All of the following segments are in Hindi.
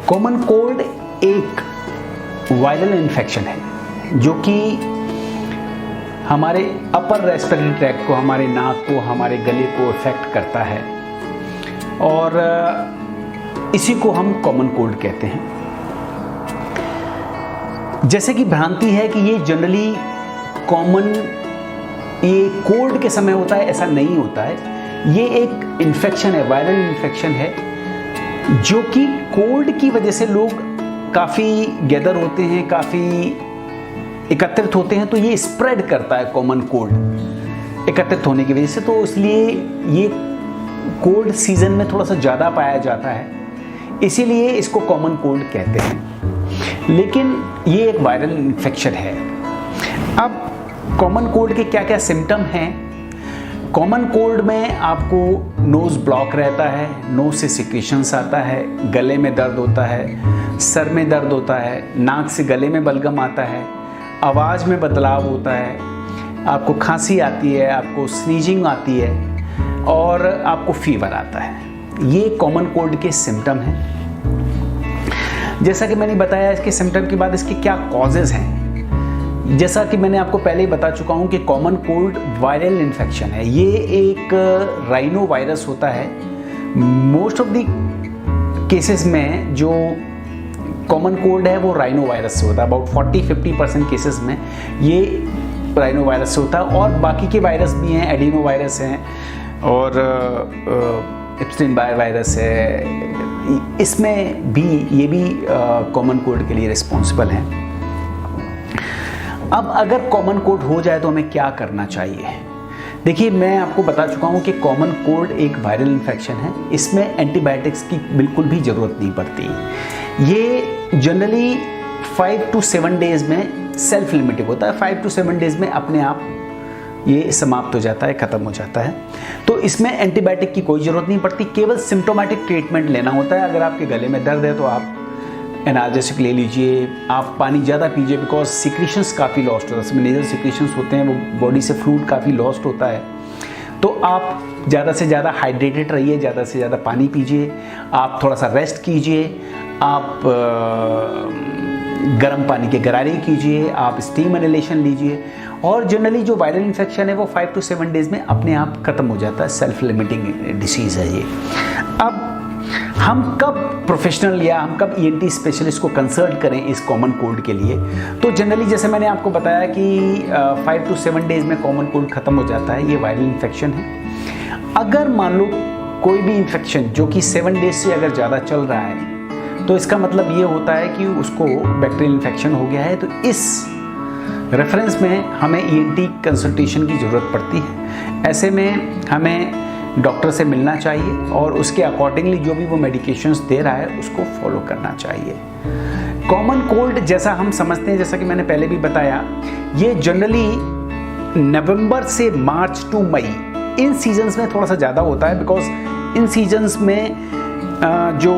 कॉमन कोल्ड एक वायरल इन्फेक्शन है जो कि हमारे अपर रेस्पिरेटरी ट्रैक्ट को, हमारे नाक को, हमारे गले को इफेक्ट करता है और इसी को हम कॉमन कोल्ड कहते हैं। जैसे कि भ्रांति है कि ये जनरली ये कोल्ड के समय होता है, ऐसा नहीं होता है। ये एक इन्फेक्शन है, वायरल इन्फेक्शन है जो कि कोल्ड की वजह से लोग काफ़ी गैदर होते हैं, काफ़ी एकत्रित होते हैं, तो ये स्प्रेड करता है कॉमन कोल्ड एकत्रित होने की वजह से। तो इसलिए ये कोल्ड सीजन में थोड़ा सा ज़्यादा पाया जाता है, इसीलिए इसको कॉमन कोल्ड कहते हैं। लेकिन ये एक वायरल इन्फेक्शन है। अब कॉमन कोल्ड के क्या क्या सिम्टम हैं? कॉमन कोल्ड में आपको नोज़ ब्लॉक रहता है, नोज़ से सिक्रीशंस आता है, गले में दर्द होता है, सर में दर्द होता है, नाक से गले में बलगम आता है, आवाज़ में बदलाव होता है, आपको खांसी आती है, आपको स्नीजिंग आती है और आपको फीवर आता है। ये कॉमन कोल्ड के सिम्टम हैं। जैसा कि मैंने बताया, इसके सिम्टम के बाद इसके क्या कॉजेज़ हैं। जैसा कि मैंने आपको पहले ही बता चुका हूँ कि कॉमन कोल्ड वायरल इन्फेक्शन है। ये एक राइनो वायरस होता है। मोस्ट ऑफ द केसेस में जो कॉमन कोल्ड है वो राइनो वायरस से होता है। अबाउट 40-50% केसेस में ये राइनो वायरस से होता है और बाकी के वायरस भी हैं, एडिनो वायरस हैं और एप्स्टीन बार वायरस है। इसमें भी ये भी कॉमन कोल्ड के लिए रिस्पॉन्सिबल हैं। अब अगर कॉमन कोल्ड हो जाए तो हमें क्या करना चाहिए? देखिए, मैं आपको बता चुका हूँ कि कॉमन कोल्ड एक वायरल इन्फेक्शन है। इसमें एंटीबायोटिक्स की बिल्कुल भी ज़रूरत नहीं पड़ती। ये जनरली 5 to 7 डेज़ में सेल्फ लिमिटिंग होता है। 5 to 7 डेज़ में अपने आप ये समाप्त हो जाता है, ख़त्म हो जाता है। तो इसमें एंटीबायोटिक की कोई ज़रूरत नहीं पड़ती, केवल सिम्टोमेटिक ट्रीटमेंट लेना होता है। अगर आपके गले में दर्द है तो आप एनाल्जेसिक ले लीजिए, आप पानी ज़्यादा पीजिए, बिकॉज सिक्रीशंस काफ़ी लॉस्ट होता है। इसमें नेजल सिक्रीशंस होते हैं, वो बॉडी से फ्लूइड काफ़ी लॉस्ट होता है। तो आप ज़्यादा से ज़्यादा हाइड्रेटेड रहिए, ज़्यादा से ज़्यादा पानी पीजिए, आप थोड़ा सा रेस्ट कीजिए, आप गर्म पानी के गरारे कीजिए, आप स्टीम इनहेलेशन लीजिए और जनरली जो वायरल इन्फेक्शन है वो 5 to 7 डेज़ में अपने आप ख़त्म हो जाता है। सेल्फ लिमिटिंग डिसीज़ है ये। अब हम कब प्रोफेशनल या हम कब ईएनटी स्पेशलिस्ट को कंसल्ट करें इस कॉमन कोल्ड के लिए? तो जनरली जैसे मैंने आपको बताया कि 5 to 7 डेज़ में कॉमन कोल्ड ख़त्म हो जाता है। ये वायरल इन्फेक्शन है। अगर मान लो कोई भी इन्फेक्शन जो कि 7 डेज़ से अगर ज़्यादा चल रहा है तो इसका मतलब ये होता है कि उसको बैक्टीरियल इन्फेक्शन हो गया है। तो इस रेफरेंस में हमें ईएनटी कंसल्टेशन की ज़रूरत पड़ती है। ऐसे में हमें डॉक्टर से मिलना चाहिए और उसके अकॉर्डिंगली जो भी वो मेडिकेशंस दे रहा है उसको फॉलो करना चाहिए। कॉमन कोल्ड जैसा हम समझते हैं, जैसा कि मैंने पहले भी बताया, ये जनरली नवंबर से मार्च टू मई इन सीजन्स में थोड़ा सा ज़्यादा होता है, बिकॉज इन सीजन्स में जो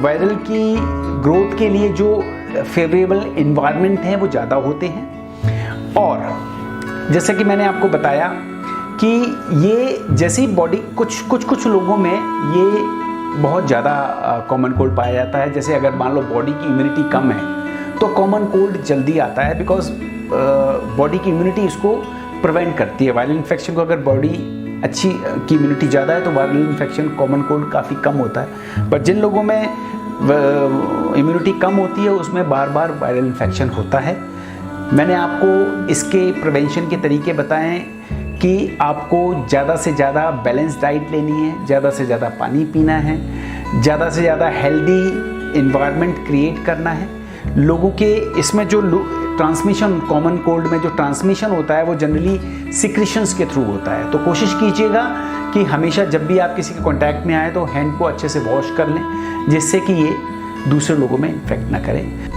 वायरल की ग्रोथ के लिए जो फेवरेबल इन्वायरमेंट हैं वो ज़्यादा होते हैं। और जैसे कि मैंने आपको बताया कि ये जैसी बॉडी कुछ लोगों में ये बहुत ज़्यादा कॉमन कोल्ड पाया जाता है। जैसे अगर मान लो बॉडी की इम्यूनिटी कम है तो कॉमन कोल्ड जल्दी आता है, बिकॉज बॉडी की इम्यूनिटी इसको प्रिवेंट करती है। वायरल इन्फेक्शन को अगर बॉडी अच्छी की इम्यूनिटी ज़्यादा है तो वायरल इन्फेक्शन कॉमन कोल्ड काफ़ी कम होता है। पर जिन लोगों में इम्यूनिटी कम होती है उसमें बार बार वायरल इन्फेक्शन होता है। मैंने आपको इसके प्रिवेंशन के तरीके बताएं कि आपको ज़्यादा से ज़्यादा बैलेंस डाइट लेनी है, ज़्यादा से ज़्यादा पानी पीना है, ज़्यादा से ज़्यादा हेल्दी इन्वायरमेंट क्रिएट करना है। लोगों के इसमें जो ट्रांसमिशन, कॉमन कोल्ड में जो ट्रांसमिशन होता है वो जनरली सिक्रीशंस के थ्रू होता है। तो कोशिश कीजिएगा कि हमेशा जब भी आप किसी के कांटेक्ट में आए तो हैंड को अच्छे से वॉश कर लें, जिससे कि ये दूसरे लोगों में इन्फेक्ट ना करें।